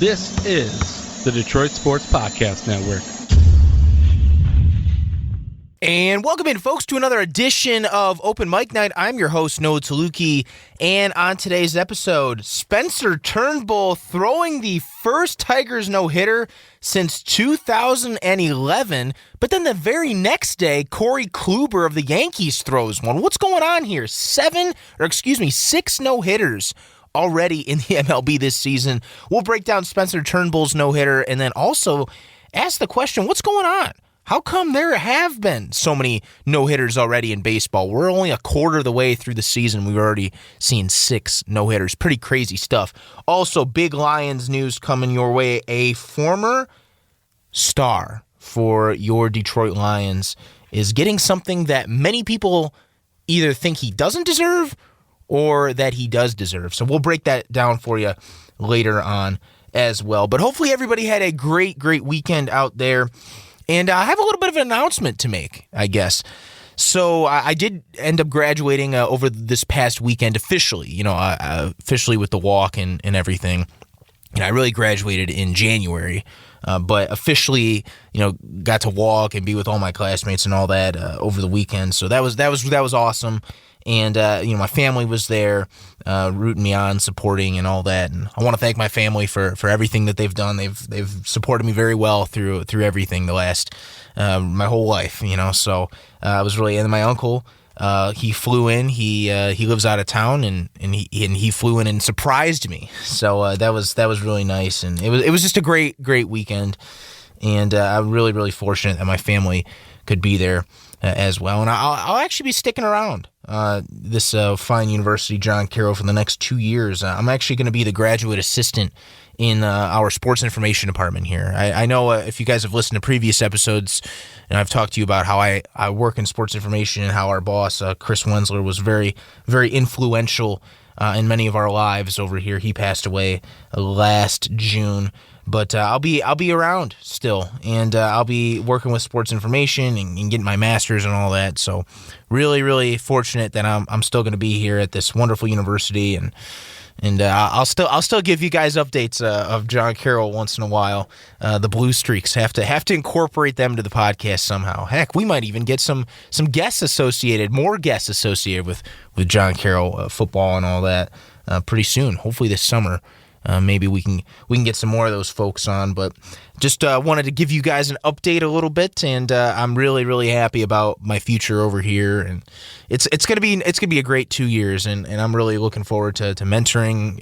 This is the Detroit Sports Podcast Network. And welcome in, folks, to another edition of Open Mic Night. I'm your host, Noah Taluki, and on today's episode, Spencer Turnbull throwing the first Tigers no-hitter since 2011, but then the very next day, Corey Kluber of the Yankees throws one. What's going on here? 6 no-hitters already in the MLB this season. We'll break down Spencer Turnbull's no-hitter and then also ask the question, what's going on? How come there have been so many no-hitters already in baseball? We're only a quarter of the way through the season. We've already seen 6 no-hitters. Pretty crazy stuff. Also, big Lions news coming your way. A former star for your Detroit Lions is getting something that many people either think he doesn't deserve or that he does deserve. So we'll break that down for you later on as well. But hopefully everybody had a great weekend out there. And I have a little bit of an announcement to make, I guess. So I did end up graduating over this past weekend officially, officially with the walk and everything. And I really graduated in January, but officially, got to walk and be with all my classmates and all that over the weekend. So that was awesome. And, my family was there rooting me on, supporting and all that. And I want to thank my family for everything that they've done. They've supported me very well through everything the last, my whole life, So I was really, and then my uncle, he flew in, he lives out of town and he flew in and surprised me. So that was really nice. And it was just a great weekend. And I'm really fortunate that my family could be there as well. And I'll actually be sticking around this fine university, John Carroll, for the next 2 years. I'm actually going to be the graduate assistant in our sports information department here. I know if you guys have listened to previous episodes, and I've talked to you about how I work in sports information and how our boss, Chris Wensler, was very influential in many of our lives over here. He passed away last June. But I'll be around still, and I'll be working with sports information and getting my master's and all that. So really fortunate that I'm still going to be here at this wonderful university, and I'll still give you guys updates of John Carroll once in a while. The Blue Streaks have to incorporate them to the podcast somehow. Heck, we might even get some guests associated, more guests associated with John Carroll football and all that pretty soon. Hopefully this summer. Maybe we can get some more of those folks on, but just wanted to give you guys an update a little bit, and I'm really happy about my future over here, and it's gonna be a great 2 years, and I'm really looking forward to mentoring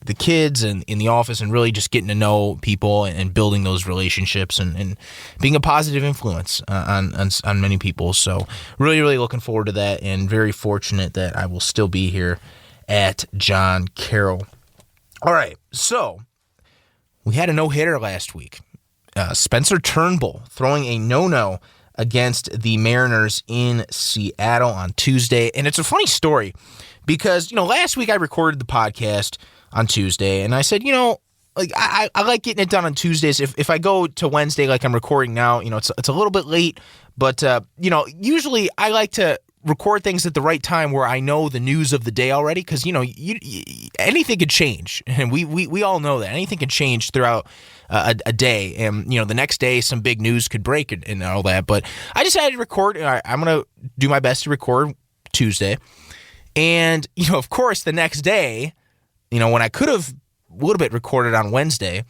the kids and in the office, and really just getting to know people and building those relationships and being a positive influence on many people. So really looking forward to that, and very fortunate that I will still be here at John Carroll. All right, so we had a no-hitter last week. Spencer Turnbull throwing a no-no against the Mariners in Seattle on Tuesday. And it's a funny story because, last week I recorded the podcast on Tuesday, and I said, I like getting it done on Tuesdays. If I go to Wednesday like I'm recording now, it's a little bit late, but, usually I like to record things at the right time where I know the news of the day already, because anything could change, and we all know that anything can change throughout a day, and the next day some big news could break and all that. But I decided to record. I'm gonna do my best to record Tuesday, and of course the next day, when I could have a little bit recorded on Wednesday,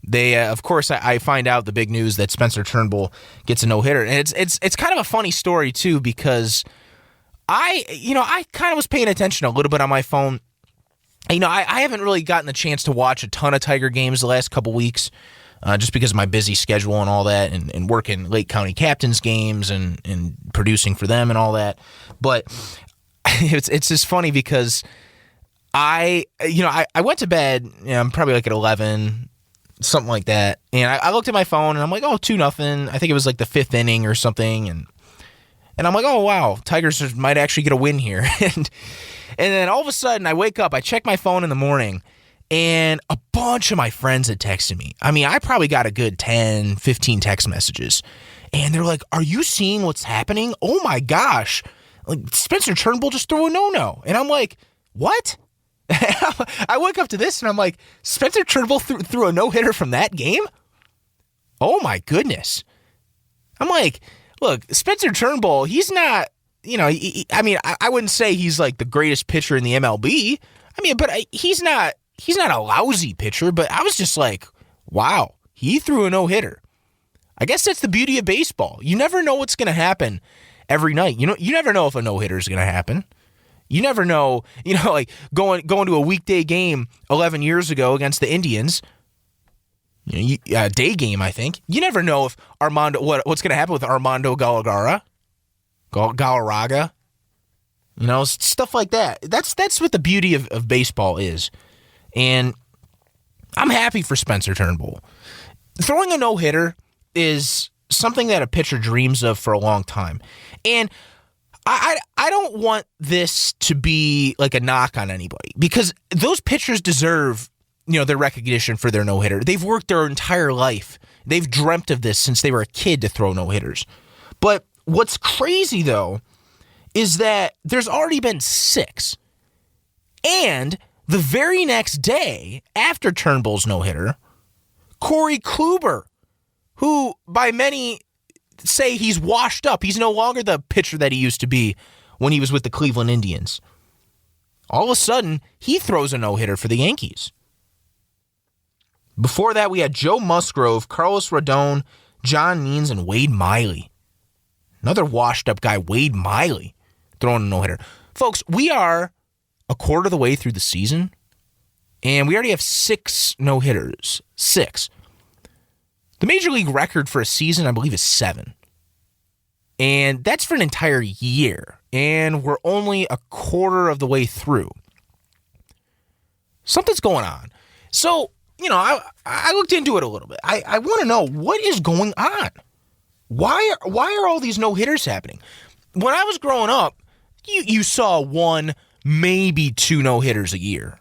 they, of course, I find out the big news that Spencer Turnbull gets a no-hitter, and it's kind of a funny story too, because I kind of was paying attention a little bit on my phone. I haven't really gotten the chance to watch a ton of Tiger games the last couple weeks, just because of my busy schedule and all that, and working Lake County Captains games and producing for them and all that. But it's just funny because I went to bed, probably like at 11, something like that, and I looked at my phone and I'm like, 2-0. I think it was like the 5th inning or something, and I'm like, oh, wow, Tigers might actually get a win here. And then all of a sudden, I wake up, I check my phone in the morning, and a bunch of my friends had texted me. I mean, I probably got a good 10, 15 text messages. And they're like, are you seeing what's happening? Oh, my gosh. Like, Spencer Turnbull just threw a no-no. And I'm like, what? I wake up to this and I'm like, Spencer Turnbull threw a no-hitter from that game? Oh my goodness. I'm like, look, Spencer Turnbull, he's not, I wouldn't say he's like the greatest pitcher in the MLB. But he's not a lousy pitcher, but I was just like, wow, he threw a no-hitter. I guess that's the beauty of baseball. You never know what's going to happen every night. You never know if a no-hitter is going to happen. You never know, like going to a weekday game 11 years ago against the Indians, day game, I think. You never know if what's going to happen with Armando Galarraga, stuff like that. That's what the beauty of baseball is. And I'm happy for Spencer Turnbull. Throwing a no-hitter is something that a pitcher dreams of for a long time. And I don't want this to be like a knock on anybody, because those pitchers deserve, their recognition for their no-hitter. They've worked their entire life. They've dreamt of this since they were a kid to throw no-hitters. But what's crazy, though, is that there's already been 6. And the very next day after Turnbull's no-hitter, Corey Kluber, who by many say he's washed up. He's no longer the pitcher that he used to be when he was with the Cleveland Indians. All of a sudden, he throws a no-hitter for the Yankees. Before that, we had Joe Musgrove, Carlos Rodon, John Means, and Wade Miley. Another washed-up guy, Wade Miley, throwing a no-hitter. Folks, we are a quarter of the way through the season, and we already have 6 no-hitters. 6. The Major League record for a season, I believe, is 7. And that's for an entire year. And we're only a quarter of the way through. Something's going on. So, I looked into it a little bit. I want to know, what is going on? Why are all these no-hitters happening? When I was growing up, you saw 1, maybe 2 no-hitters a year.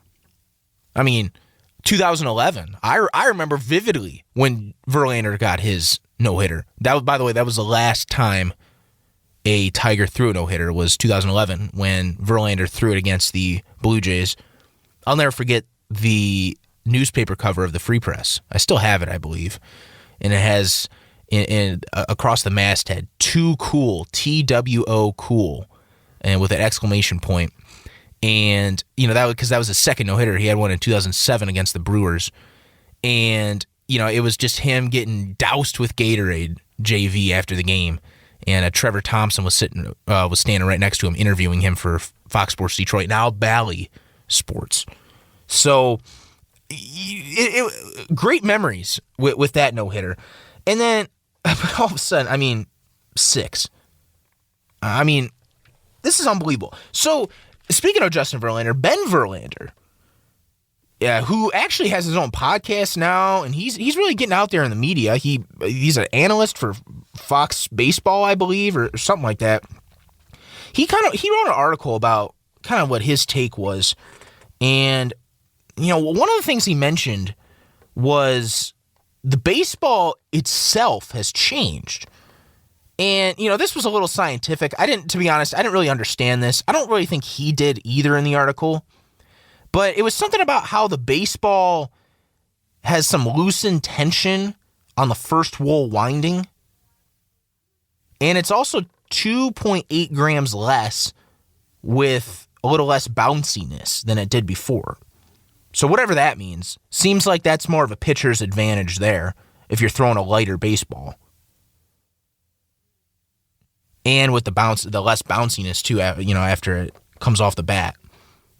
2011, I remember vividly when Verlander got his no-hitter. By the way, that was the last time a Tiger threw a no-hitter, was 2011 when Verlander threw it against the Blue Jays. I'll never forget the newspaper cover of the Free Press. I still have it, I believe. And it has, across the masthead, "Too Cool," TWO cool, and with an exclamation point. And, because that was his second no-hitter. He had one in 2007 against the Brewers. And, it was just him getting doused with Gatorade, JV, after the game. And Trevor Thompson was standing right next to him, interviewing him for Fox Sports Detroit, now Bally Sports. So, great memories with that no-hitter. And then, all of a sudden, 6. This is unbelievable. So, speaking of Justin Verlander, Ben Verlander, who actually has his own podcast now, and he's really getting out there in the media. He's an analyst for Fox Baseball, I believe, or something like that. He wrote an article about kind of what his take was, and one of the things he mentioned was the baseball itself has changed. And, this was a little scientific. To be honest, I didn't really understand this. I don't really think he did either in the article. But it was something about how the baseball has some loosened tension on the first wool winding. And it's also 2.8 grams less with a little less bounciness than it did before. So whatever that means, seems like that's more of a pitcher's advantage there if you're throwing a lighter baseball. And with the less bounciness too, after it comes off the bat.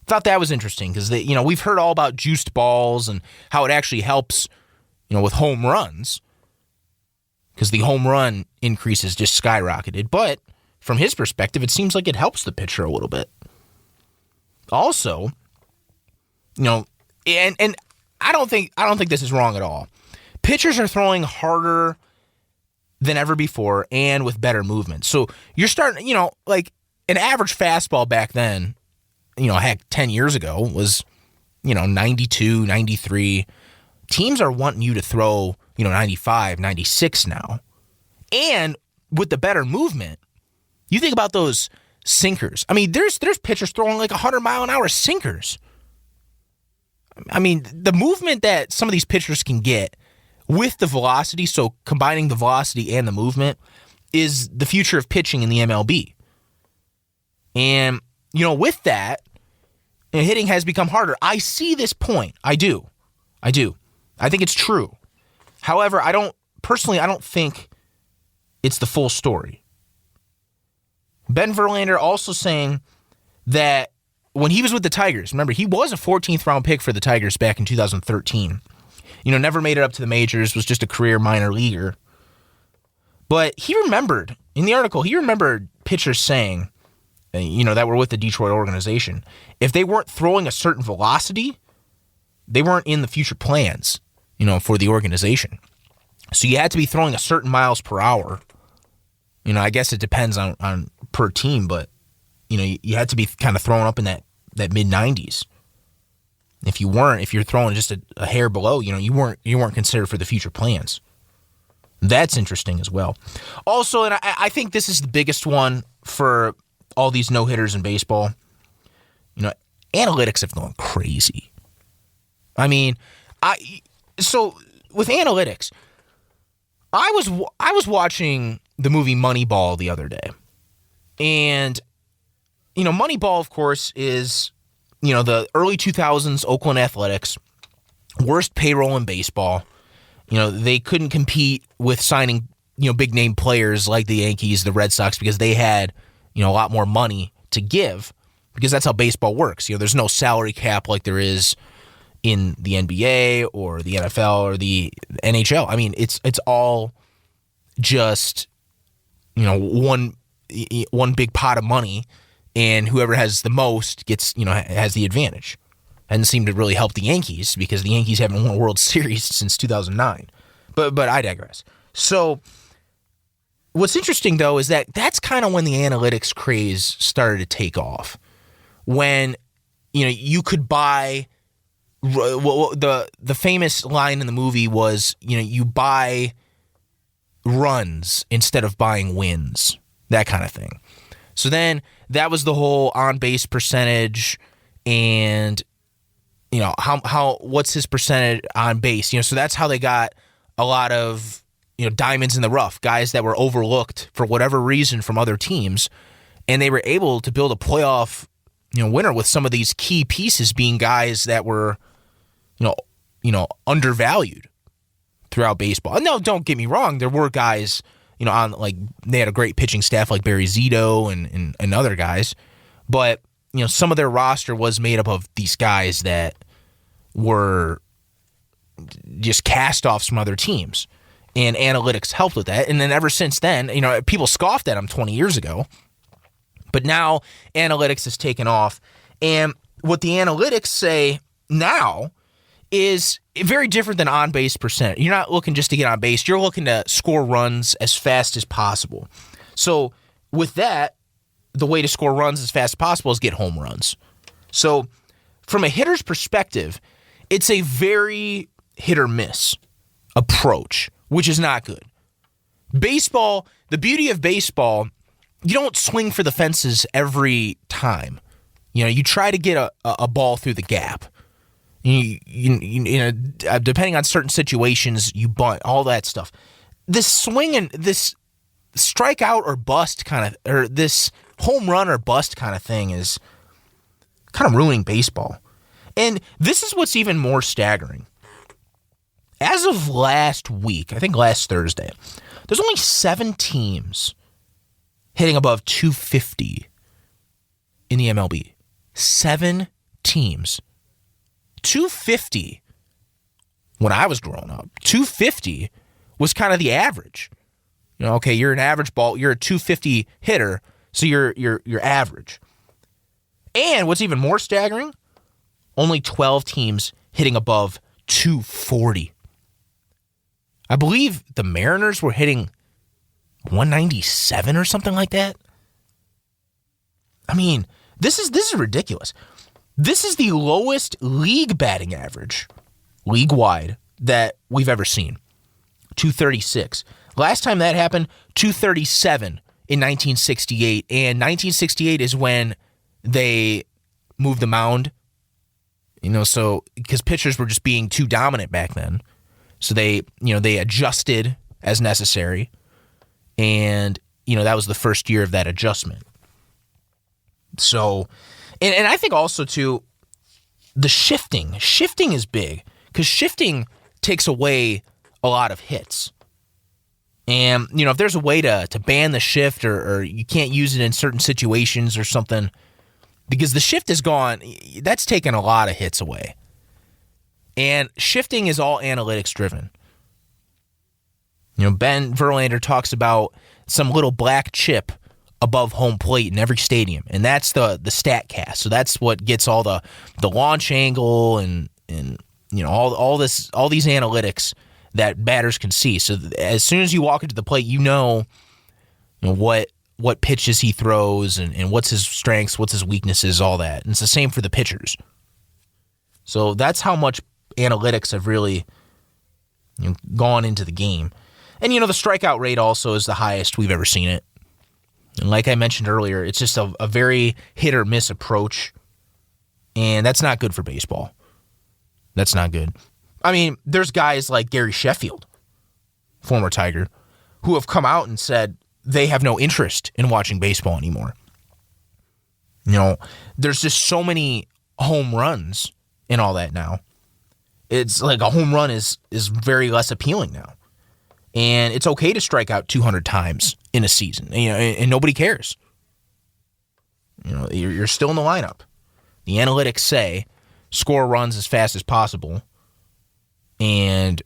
Thought that was interesting because we've heard all about juiced balls and how it actually helps, with home runs, because the home run increases just skyrocketed. But from his perspective, it seems like it helps the pitcher a little bit. Also, and I don't think this is wrong at all. Pitchers are throwing harder than ever before and with better movement. So you're starting, like an average fastball back then, 10 years ago was, 92, 93. Teams are wanting you to throw, 95, 96 now. And with the better movement, you think about those sinkers. There's pitchers throwing like 100-mile-an-hour sinkers. I mean, the movement that some of these pitchers can get with the velocity, so combining the velocity and the movement, is the future of pitching in the MLB. And, with that, hitting has become harder. I see this point. I do. I think it's true. However, I don't think it's the full story. Ben Verlander also saying that when he was with the Tigers, remember, he was a 14th round pick for the Tigers back in 2013. Never made it up to the majors, was just a career minor leaguer. But he remembered, in the article, pitchers saying, that were with the Detroit organization, if they weren't throwing a certain velocity, they weren't in the future plans, for the organization. So you had to be throwing a certain miles per hour. I guess it depends on per team, but, you had to be kind of throwing up in that mid-90s. If you're throwing just a hair below, you weren't considered for the future plans. That's interesting as well. Also, and I think this is the biggest one for all these no-hitters in baseball. Analytics have gone crazy. I mean, so with analytics, I was watching the movie Moneyball the other day. And, Moneyball, of course, is, the early 2000s Oakland Athletics, worst payroll in baseball. They couldn't compete with signing, big-name players like the Yankees, the Red Sox, because they had, a lot more money to give, because that's how baseball works. There's no salary cap like there is in the NBA or the NFL or the NHL. I mean, it's all just, one big pot of money, and whoever has the most gets, has the advantage. Hadn't seemed to really help the Yankees because the Yankees haven't won a World Series since 2009. But I digress. So what's interesting, though, is that's kind of when the analytics craze started to take off. When, you could buy, the famous line in the movie was, you buy runs instead of buying wins, that kind of thing. So then that was the whole on-base percentage and, what's his percentage on base? So that's how they got a lot of, diamonds in the rough, guys that were overlooked for whatever reason from other teams, and they were able to build a playoff, winner with some of these key pieces being guys that were, undervalued throughout baseball. No, don't get me wrong. There were guys, on they had a great pitching staff like Barry Zito and other guys, but some of their roster was made up of these guys that were just cast-offs from other teams, and analytics helped with that. And then ever since then, people scoffed at them 20 years ago, but now analytics has taken off. And what the analytics say now is very different than on-base percent. You're not looking just to get on base. You're looking to score runs as fast as possible. So with that, the way to score runs as fast as possible is get home runs. So from a hitter's perspective, it's a very hit-or-miss approach, which is not good. Baseball, the beauty of baseball, you don't swing for the fences every time. You try to get a ball through the gap. Depending on certain situations, you bunt, all that stuff. This swing and this strikeout or bust kind of, or this home run or bust kind of thing is kind of ruining baseball. And this is what's even more staggering. As of last week, I think last Thursday, there's only 7 teams hitting above 250 in the MLB. 7 teams. 250, when I was growing up, 250 was kind of the average. Okay, you're an average ball, you're a 250 hitter, so you're average. And what's even more staggering, only 12 teams hitting above 240. I believe the Mariners were hitting 197 or something like that. I mean, this is ridiculous. This is the lowest league batting average, league-wide, that we've ever seen. 236. Last time that happened, 237 in 1968. And 1968 is when they moved the mound So because pitchers were just being too dominant back then. So they adjusted as necessary. And, that was the first year of that adjustment. So, and I think also, too, the shifting. Shifting is big because shifting takes away a lot of hits. And, if there's a way to ban the shift or you can't use it in certain situations or something, because the shift is gone, that's taken a lot of hits away. And shifting is all analytics driven. Ben Verlander talks about some little black chip above home plate in every stadium, and that's the StatCast. So that's what gets all the launch angle and all these analytics that batters can see. So as soon as you walk into the plate, what pitches he throws and what's his strengths, what's his weaknesses, all that. And it's the same for the pitchers. So that's how much analytics have really gone into the game. And, the strikeout rate also is the highest we've ever seen it. And like I mentioned earlier, it's just a very hit-or-miss approach, and that's not good for baseball. That's not good. I mean, there's guys like Gary Sheffield, former Tiger, who have come out and said they have no interest in watching baseball anymore. There's just so many home runs and all that now. It's like a home run is very less appealing now. And it's okay to strike out 200 times in a season, and nobody cares. You're still in the lineup. The analytics say score runs as fast as possible. And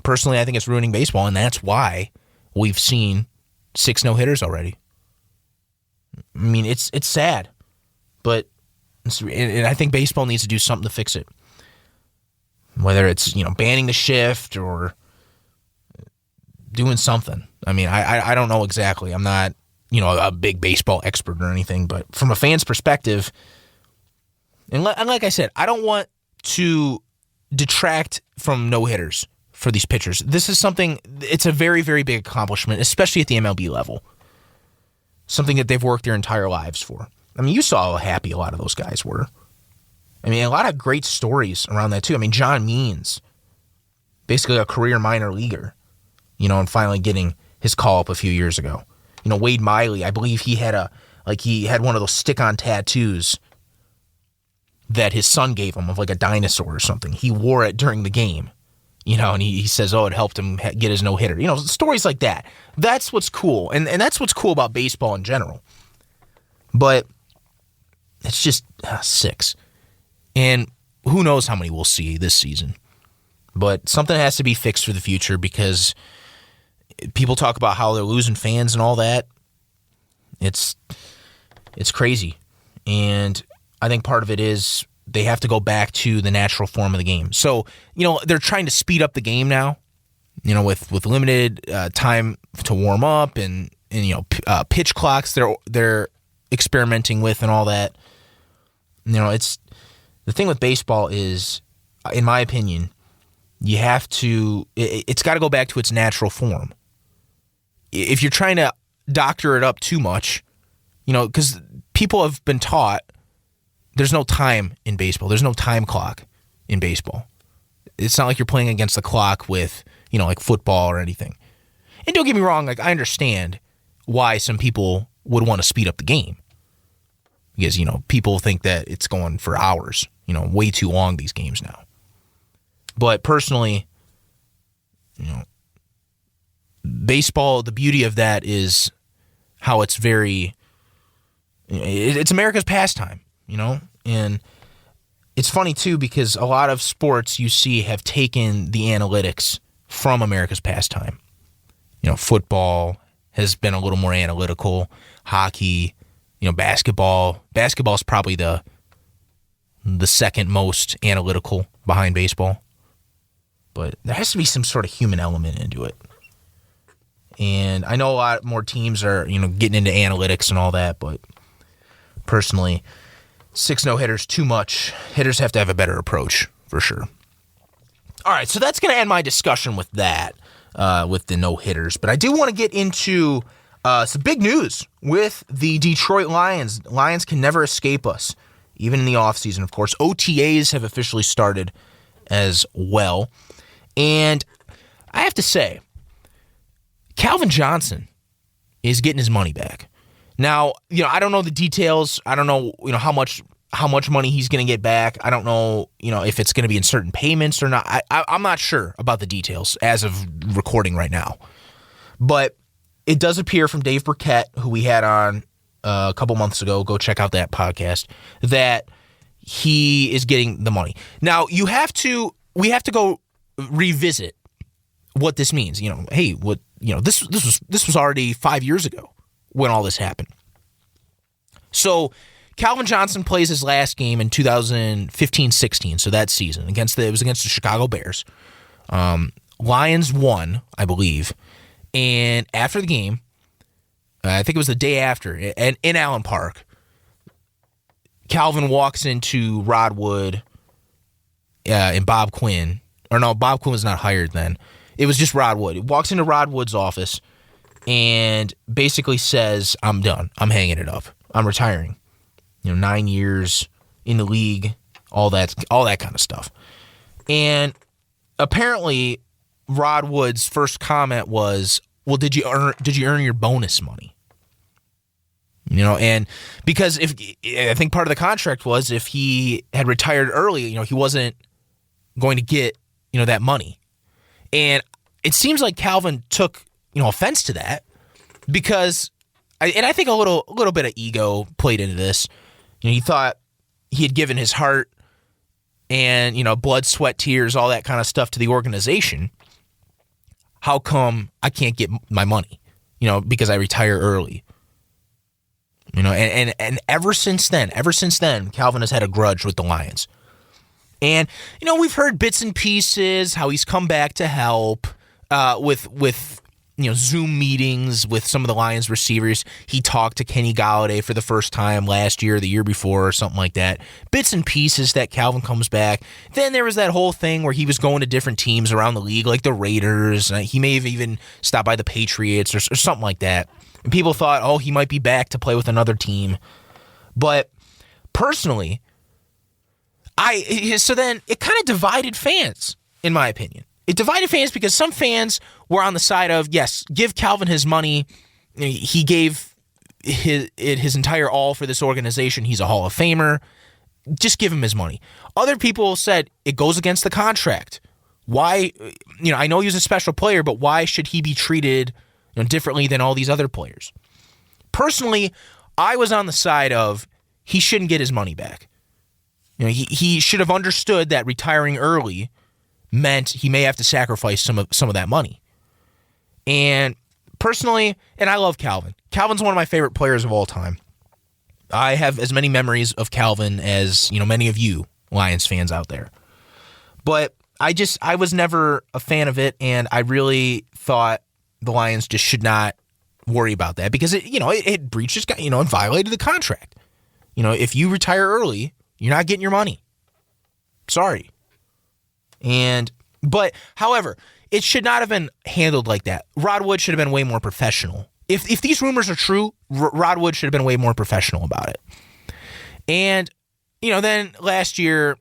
personally, I think it's ruining baseball, and that's why we've seen 6 no-hitters already. I mean, it's sad, but and I think baseball needs to do something to fix it. Whether it's banning the shift or doing something. I mean, I don't know exactly. I'm not a big baseball expert or anything, but from a fan's perspective, and like I said, I don't want to detract from no-hitters for these pitchers. This is something, it's a very, very big accomplishment, especially at the MLB level. Something that they've worked their entire lives for. I mean, you saw how happy a lot of those guys were. I mean, a lot of great stories around that, too. I mean, John Means, basically a career minor leaguer, and finally getting his call-up a few years ago. Wade Miley, I believe he had one of those stick-on tattoos that his son gave him of like a dinosaur or something. He wore it during the game, and he says, it helped him get his no-hitter. Stories like that. That's what's cool, and that's what's cool about baseball in general. But it's just 6. And who knows how many we'll see this season. But something has to be fixed for the future because people talk about how they're losing fans and all that. It's crazy. And I think part of it is they have to go back to the natural form of the game. So, they're trying to speed up the game now, with limited time to warm up and pitch clocks they're experimenting with and all that. It's the thing with baseball is, in my opinion, it's got to go back to its natural form. If you're trying to doctor it up too much, because people have been taught there's no time in baseball. There's no time clock in baseball. It's not like you're playing against the clock with, like football or anything. And don't get me wrong, like I understand why some people would want to speed up the game. Because, people think that it's going for hours, way too long, these games now. But personally, baseball, the beauty of that is how it's it's America's pastime, and it's funny too because a lot of sports you see have taken the analytics from America's pastime. Football has been a little more analytical, hockey, basketball. Basketball is probably the second most analytical behind baseball. But there has to be some sort of human element into it. And I know a lot more teams are, getting into analytics and all that, but personally, 6 no-hitters, too much. Hitters have to have a better approach, for sure. All right, so that's going to end my discussion with that, with the no-hitters. But I do want to get into some big news with the Detroit Lions. Lions can never escape us. even in the offseason, of course. OTAs have officially started as well. And I have to say, Calvin Johnson is getting his money back. Now, I don't know the details. I don't know, how much money he's going to get back. I don't know, if it's going to be in certain payments or not. I'm not sure about the details as of recording right now. But it does appear from Dave Burkett, who we had on a couple months ago, go check out that podcast, that he is getting the money. Now, we have to go revisit what this means. Hey, this was already 5 years ago when all this happened. So Calvin Johnson plays his last game in 2015-16, so that season it was against the Chicago Bears. Lions won, I believe, and after the game, I think it was the day after, and in Allen Park, Calvin walks into Rod Wood and Bob Quinn. Or no, Bob Quinn was not hired then. It was just Rod Wood. He walks into Rod Wood's office and basically says, I'm done. I'm hanging it up. I'm retiring. 9 years in the league, all that kind of stuff. And apparently Rod Wood's first comment was, well, did you earn your bonus money? And because I think part of the contract was if he had retired early, he wasn't going to get, that money. And it seems like Calvin took, offense to that because I think a little bit of ego played into this. He thought he had given his heart and, blood, sweat, tears, all that kind of stuff to the organization. How come I can't get my money? Because I retire early. And ever since then, Calvin has had a grudge with the Lions. And, we've heard bits and pieces how he's come back to help with Zoom meetings with some of the Lions receivers. He talked to Kenny Golladay for the first time last year, the year before, or something like that. Bits and pieces that Calvin comes back. Then there was that whole thing where he was going to different teams around the league, like the Raiders. He may have even stopped by the Patriots or something like that. And people thought, oh, he might be back to play with another team. But personally, so then it kind of divided fans, in my opinion. It divided fans because some fans were on the side of, yes, give Calvin his money. He gave his entire all for this organization. He's a Hall of Famer. Just give him his money. Other people said it goes against the contract. Why? I know he's a special player, but why should he be treated differently than all these other players? Personally, I was on the side of he shouldn't get his money back. He should have understood that retiring early meant he may have to sacrifice some of that money. And personally, and I love Calvin. Calvin's one of my favorite players of all time. I have as many memories of Calvin as, many of you Lions fans out there. But I was never a fan of it, and I really thought the Lions just should not worry about that because it breaches, it violated the contract. If you retire early, you're not getting your money. Sorry. But however, it should not have been handled like that. Rod Wood should have been way more professional. If these rumors are true, Rod Wood should have been way more professional about it. And, then last year,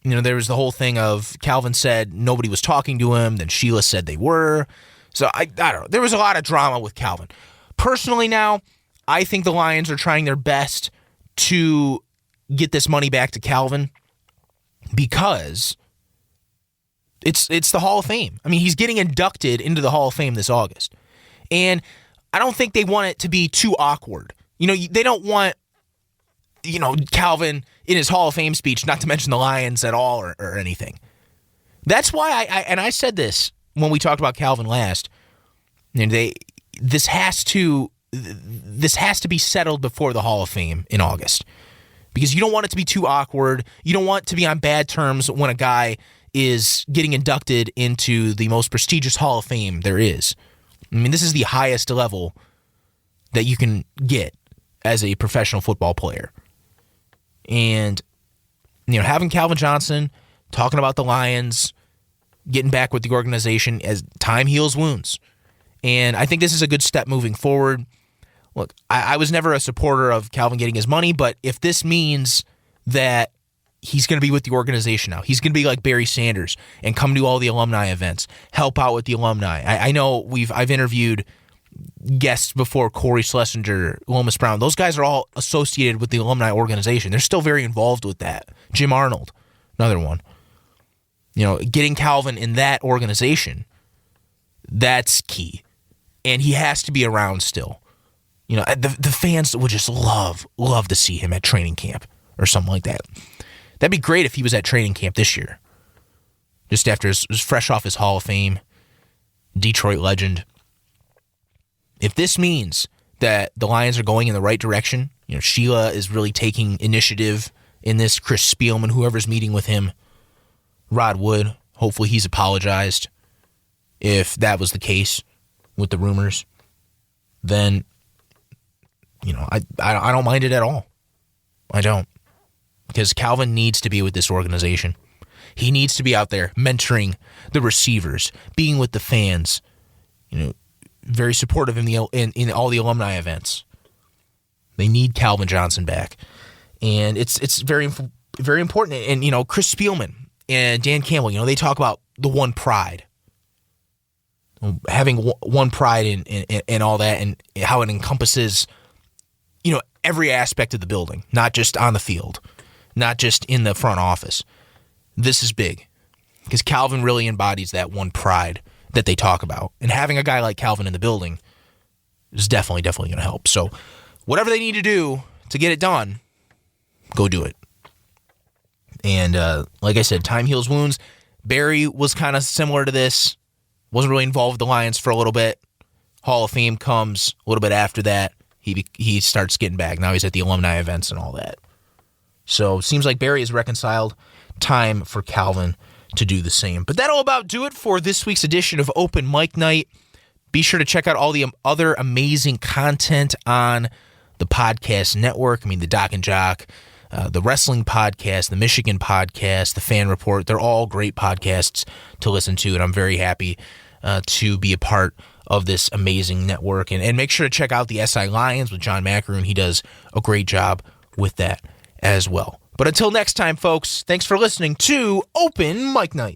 there was the whole thing of Calvin said nobody was talking to him. Then Sheila said they were. So I don't know. There was a lot of drama with Calvin. Personally now, I think the Lions are trying their best to get this money back to Calvin because it's the Hall of Fame. I mean, he's getting inducted into the Hall of Fame this August. And I don't think they want it to be too awkward. They don't want, Calvin in his Hall of Fame speech, not to mention the Lions at all or anything. That's why I said this when we talked about Calvin last. This has to be settled before the Hall of Fame in August. Because you don't want it to be too awkward. You don't want to be on bad terms when a guy is getting inducted into the most prestigious Hall of Fame there is. I mean, this is the highest level that you can get as a professional football player. And, having Calvin Johnson talking about the Lions, getting back with the organization as time heals wounds. And I think this is a good step moving forward. Look, I was never a supporter of Calvin getting his money, but if this means that he's going to be with the organization now. He's going to be like Barry Sanders and come to all the alumni events, help out with the alumni. I know I've interviewed guests before, Corey Schlesinger, Lomas Brown. Those guys are all associated with the alumni organization. They're still very involved with that. Jim Arnold, another one. Getting Calvin in that organization, that's key. And he has to be around still. The fans would just love to see him at training camp or something like that. That'd be great if he was at training camp this year. Just after his fresh off his Hall of Fame, Detroit legend. If this means that the Lions are going in the right direction, Sheila is really taking initiative in this, Chris Spielman, whoever's meeting with him, Rod Wood, hopefully he's apologized if that was the case with the rumors, then, I don't mind it at all. I don't. Because Calvin needs to be with this organization. He needs to be out there mentoring the receivers, being with the fans, very supportive in all the alumni events. They need Calvin Johnson back. And it's very, very important. And, Chris Spielman and Dan Campbell, they talk about the one pride. Having one pride in all that and how it encompasses, every aspect of the building, not just on the field, not just in the front office. This is big because Calvin really embodies that one pride that they talk about. And having a guy like Calvin in the building is definitely going to help. So whatever they need to do to get it done, go do it. And like I said, time heals wounds. Barry was kind of similar to this. Wasn't really involved with the Lions for a little bit. Hall of Fame comes a little bit after that. He starts getting back. Now he's at the alumni events and all that. So it seems like Barry is reconciled. Time for Calvin to do the same. But that'll about do it for this week's edition of Open Mic Night. Be sure to check out all the other amazing content on the podcast network. The Doc and Jock, the Wrestling Podcast, the Michigan Podcast, the Fan Report. They're all great podcasts to listen to, and I'm very happy to be a part of this amazing network. And make sure to check out the SI Lions with John Macaroon. He does a great job with that as well. But until next time, folks, thanks for listening to Open Mic Night.